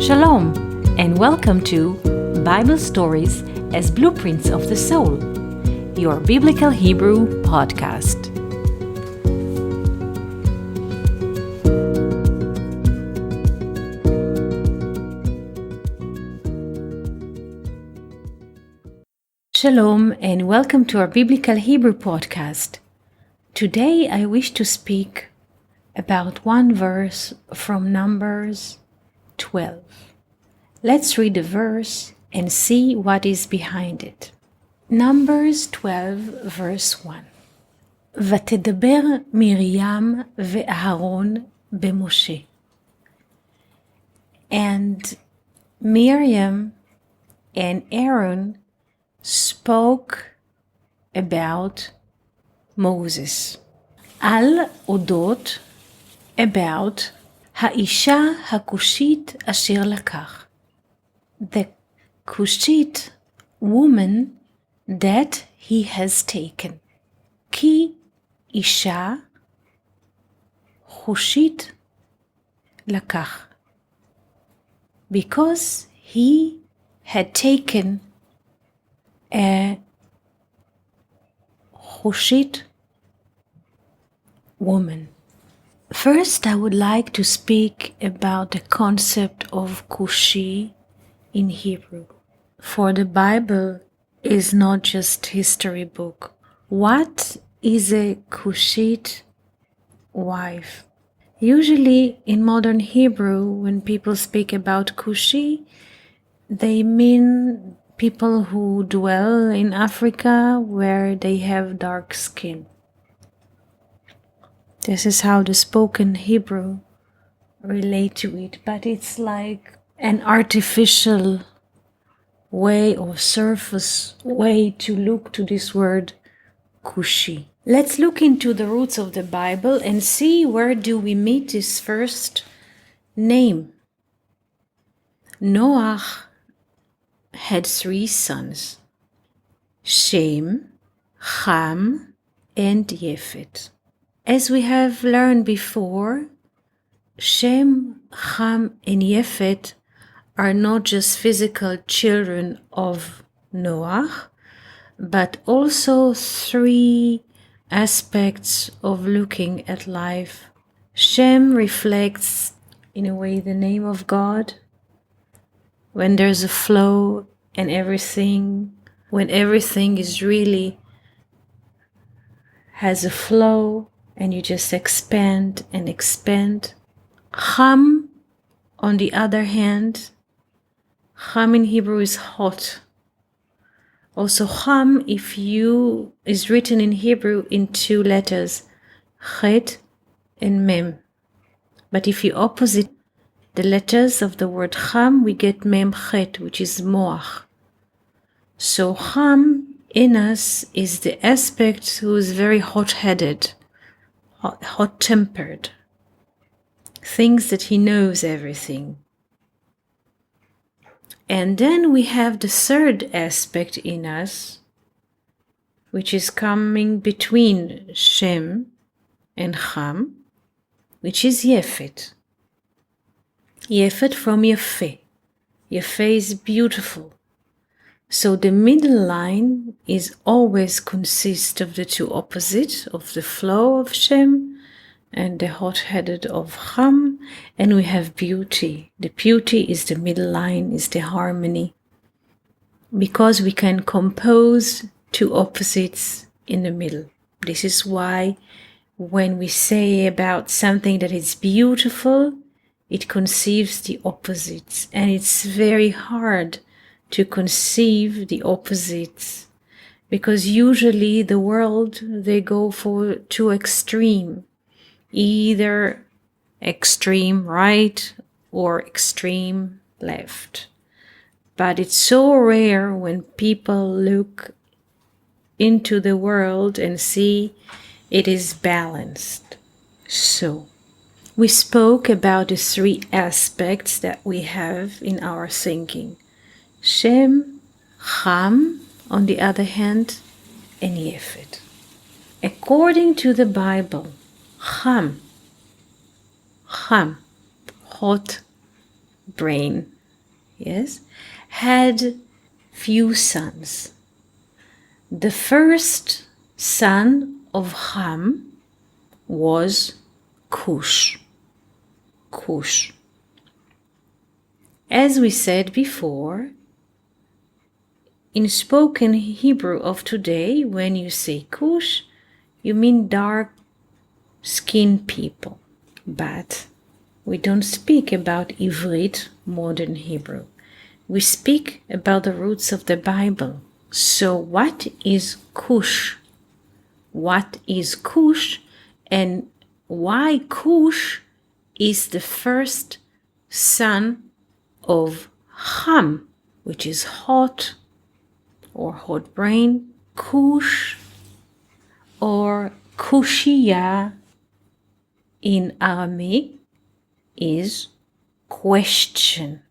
Shalom, and welcome to Bible Stories as Blueprints of the Soul, your Biblical Hebrew podcast. Shalom, and welcome to our Biblical Hebrew podcast. Today I wish to speak about one verse from Numbers 12. Let's read the verse and see what is behind it. Numbers 12 verse 1. ותדבר מרים ואהרון במשה. And Miriam and Aaron spoke about Moses. על אודות, about האישה הכושית אשר לקח. The Cushite woman that he has taken. כי אישה חושית לקח. Because he had taken a Cushite woman. First, I would like to speak about the concept of Cushi in Hebrew. For the Bible is not just history book. What is a Cushite wife? Usually in modern Hebrew, when people speak about Cushi, they mean people who dwell in Africa where they have dark skin. This is how the spoken Hebrew relate to it, but it's like an artificial way or surface way to look to this word Cushi. Let's look into the roots of the Bible and see where do we meet this first name. Noach had 3 sons, Shem, Ham, and Yefet. As we have learned before, Shem, Ham, and Yefet are not just physical children of Noah, but also 3 aspects of looking at life. Shem reflects, in a way, the name of God. When there's a flow and everything, when everything is really has a flow and you just expand and expand. Ham, on the other hand, Ham in Hebrew is hot. Also Ham, is written in Hebrew in 2 letters, Chet and Mem. But if you opposite the letters of the word Ham, we get Mem Chet, which is Moach. So Ham in us is the aspect who is very hot-headed, hot-tempered. Thinks that he knows everything. And then we have the third aspect in us, which is coming between Shem and Ham, which is Yefet. Yefet from Yefeh. Yefeh is beautiful. So the middle line is always consist of the 2 opposites of the flow of Shem and the hot-headed of Ham, and we have beauty. The beauty is the middle line, is the harmony. Because we can compose 2 opposites in the middle. This is why when we say about something that is beautiful, it conceives the opposites, and it's very hard to conceive the opposites, because usually the world, they go for 2 extreme, either extreme right or extreme left. But it's so rare when people look into the world and see it is balanced. So we spoke about the 3 aspects that we have in our thinking. Shem, Ham, on the other hand, and Yefet. According to the Bible, Ham, hot brain, yes, had few sons. The first son of Ham was Cush. Cush. As we said before, in spoken Hebrew of today, when you say Cush, you mean dark-skinned people. But we don't speak about Ivrit, modern Hebrew. We speak about the roots of the Bible. So what is Cush? What is Cush, and why Cush is the first son of Ham, which is hot or hot brain, Cush or Kushia in Aramaic is question,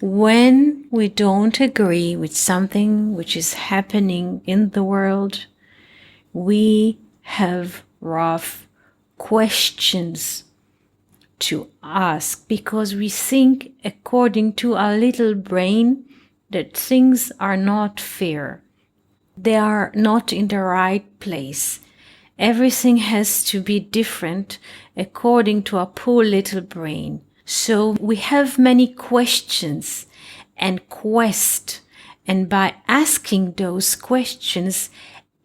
When we don't agree with something which is happening in the world, we have rough questions to ask because we think according to our little brain that things are not fair. They are not in the right place. Everything has to be different according to our poor little brain. So we have many questions and quest, and by asking those questions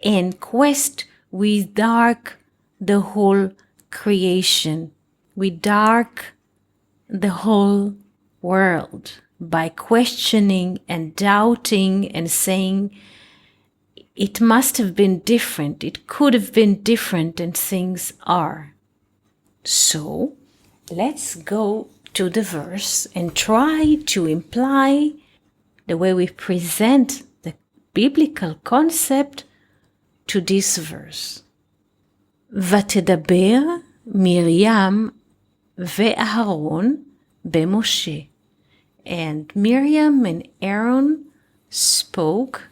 and quest, we dark the whole creation. We dark the whole world by questioning and doubting and saying, it must have been different. It could have been different than things are. So let's go to the verse and try to imply the way we present the biblical concept to this verse. ותדבר מרים ואהרון במשה. And Miriam and Aaron spoke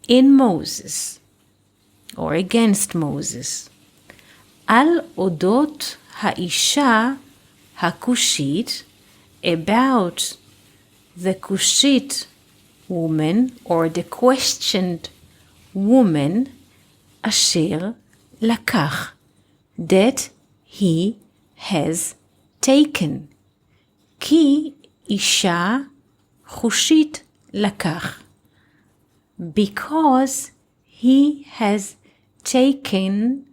in Moses, or against Moses, על אודות האישה הכושית, about the Cushite woman, or the questioned woman, אשר לקח, that he has taken. כי אישה חושית לקח, because he has taken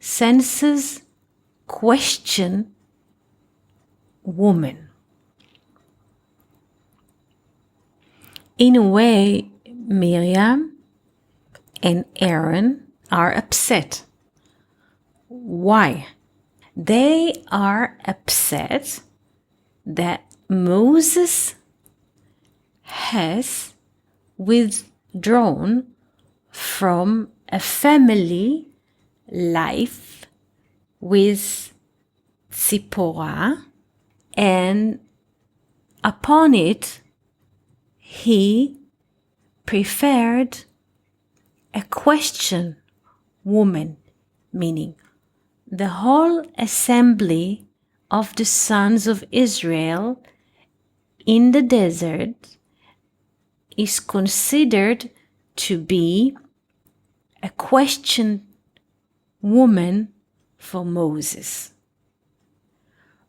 senses question woman. In a way, Miriam and Aaron are upset. Why? They are upset that Moses has withdrawn from a family life with Zipporah, and upon it he preferred a question woman, meaning the whole assembly of the sons of Israel in the desert is considered to be a question woman for Moses.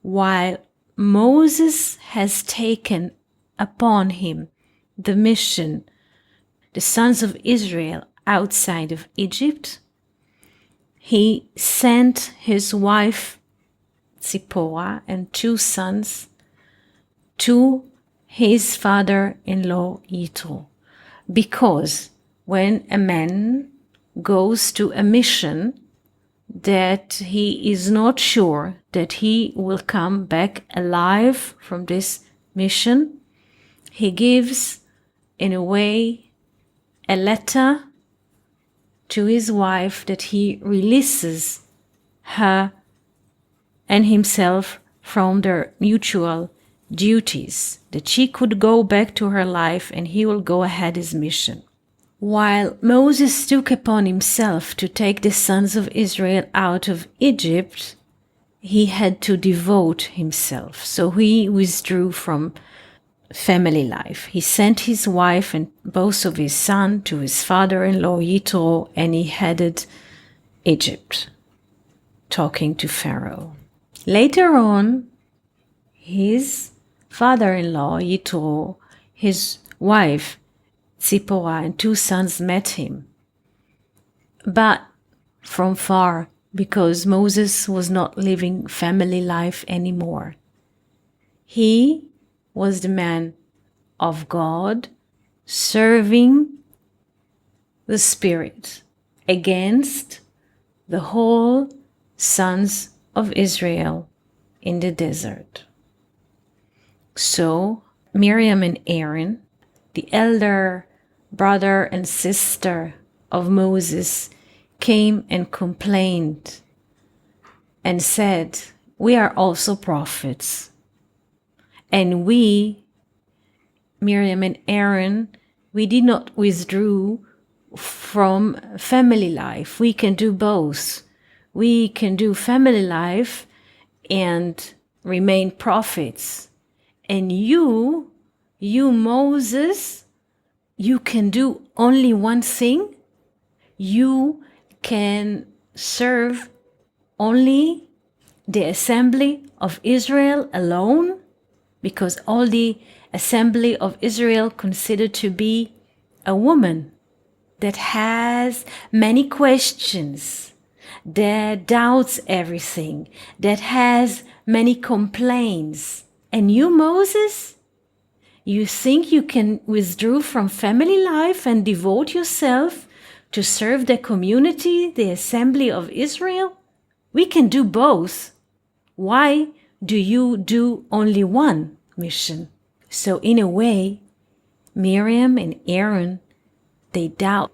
While Moses has taken upon him the mission, the sons of Israel outside of Egypt, he sent his wife Zipporah and 2 sons to his father-in-law Yitro, because when a man goes to a mission that he is not sure that he will come back alive from this mission, he gives, in a way, a letter to his wife that he releases her and himself from their mutual duties, that she could go back to her life and he will go ahead his mission. While Moses took upon himself to take the sons of Israel out of Egypt, he had to devote himself. So he withdrew from family life. He sent his wife and both of his sons to his father-in-law Yitro, and he headed Egypt, talking to Pharaoh. Later on, his father-in-law Yitro, his wife Tzipporah, and 2 sons met him, but from far, because Moses was not living family life anymore. He was the man of God, serving the Spirit against the whole sons of Israel in the desert. So Miriam and Aaron, the elder brother and sister of Moses, came and complained and said, "We are also prophets. And we, Miriam and Aaron, we did not withdraw from family life. We can do both. We can do family life and remain prophets. And you, Moses, you can do only one thing. You can serve only the assembly of Israel alone, because all the assembly of Israel considered to be a woman that has many questions, that doubts everything, that has many complaints. And you, Moses, you think you can withdraw from family life and devote yourself to serve the community, the assembly of Israel? We can do both. Why do you do only one mission? So in a way, Miriam and Aaron, they doubt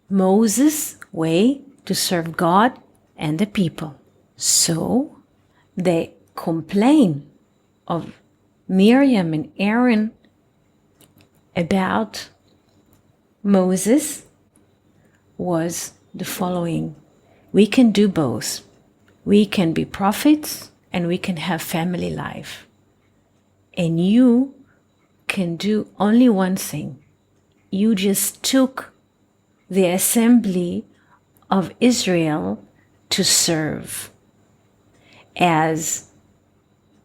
Moses' way to serve God and the people. So they complain of Miriam and Aaron about Moses was the following: we can do both. We can be prophets and we can have family life. And you can do only one thing. You just took the assembly of Israel to serve as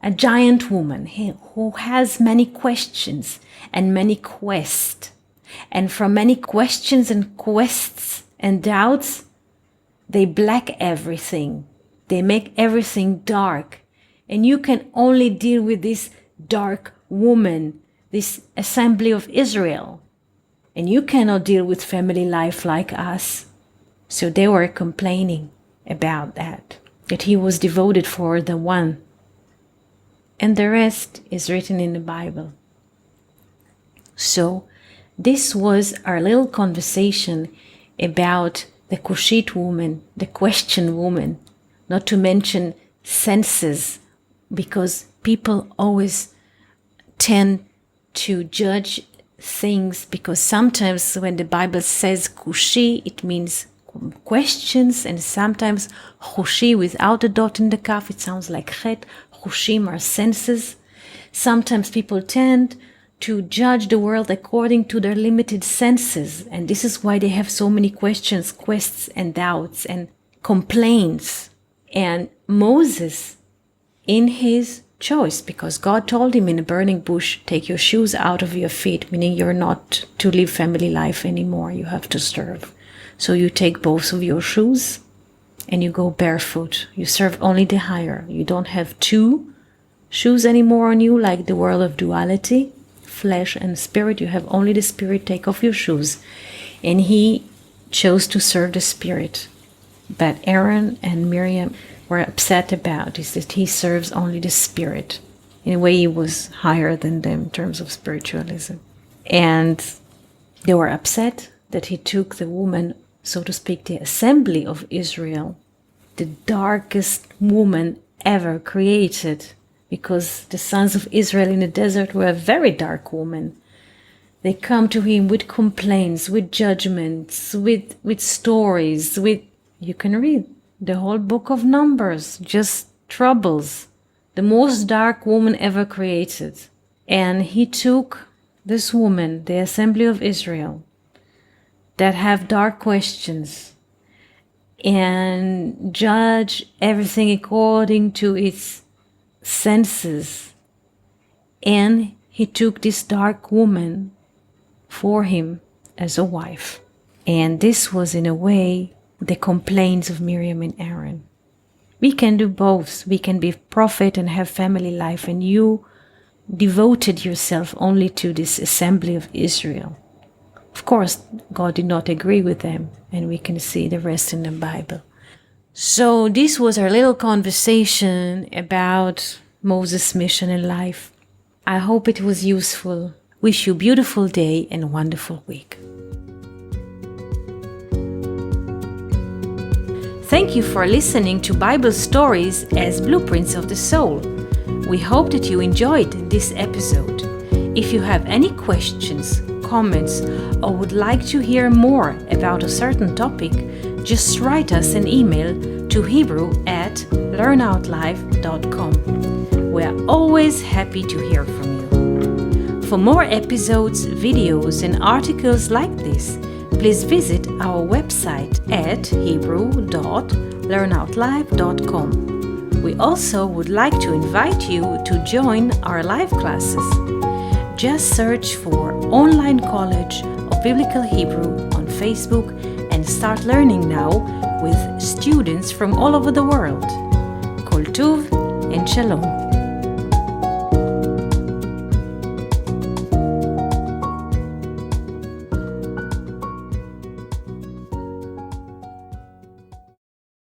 a giant woman who has many questions and many quests. And from many questions and quests and doubts, they black everything. They make everything dark. And you can only deal with this dark woman, this assembly of Israel. And you cannot deal with family life like us. So they were complaining about that he was devoted for the one. And the rest is written in the Bible. So this was our little conversation about the Cushite woman, the question woman, not to mention senses, because people always tend to judge things, because sometimes when the Bible says Cushi, it means questions, and sometimes Chushi without a dot in the kaf, it sounds like chet. Chushim are senses. Sometimes people tend to judge the world according to their limited senses, and this is why they have so many questions, quests, and doubts, and complaints. And Moses, in his choice, because God told him in a burning bush, take your shoes out of your feet, meaning you're not to live family life anymore, you have to serve. So you take both of your shoes and you go barefoot. You serve only the higher. You don't have 2 shoes anymore on you, like the world of duality, flesh and spirit. You have only the spirit. Take off your shoes. And he chose to serve the spirit. But Aaron and Miriam were upset about is that he serves only the spirit. In a way, he was higher than them in terms of spiritualism. And they were upset that he took the woman, so to speak, the assembly of Israel, the darkest woman ever created, because the sons of Israel in the desert were a very dark woman. They come to him with complaints, with judgments, with stories, you can read the whole book of Numbers, just troubles, the most dark woman ever created. And he took this woman, the assembly of Israel, that have dark questions, and judge everything according to its senses. And he took this dark woman for him as a wife. And this was, in a way, the complaints of Miriam and Aaron. We can do both. We can be prophet and have family life, and you devoted yourself only to this assembly of Israel. Of course, God did not agree with them, and we can see the rest in the Bible. So this was our little conversation about Moses' mission in life. I hope it was useful. Wish you a beautiful day and a wonderful week. Thank you for listening to Bible Stories as Blueprints of the Soul. We hope that you enjoyed this episode. If you have any questions, comments, or would like to hear more about a certain topic, just write us an email to hebrew@learnoutlive.com. We are always happy to hear from you. For more episodes, videos, and articles like this, please visit our website at hebrew.learnoutlive.com. We also would like to invite you to join our live classes. Just search for Online College of Biblical Hebrew on Facebook and start learning now with students from all over the world. Koltuv and Shalom.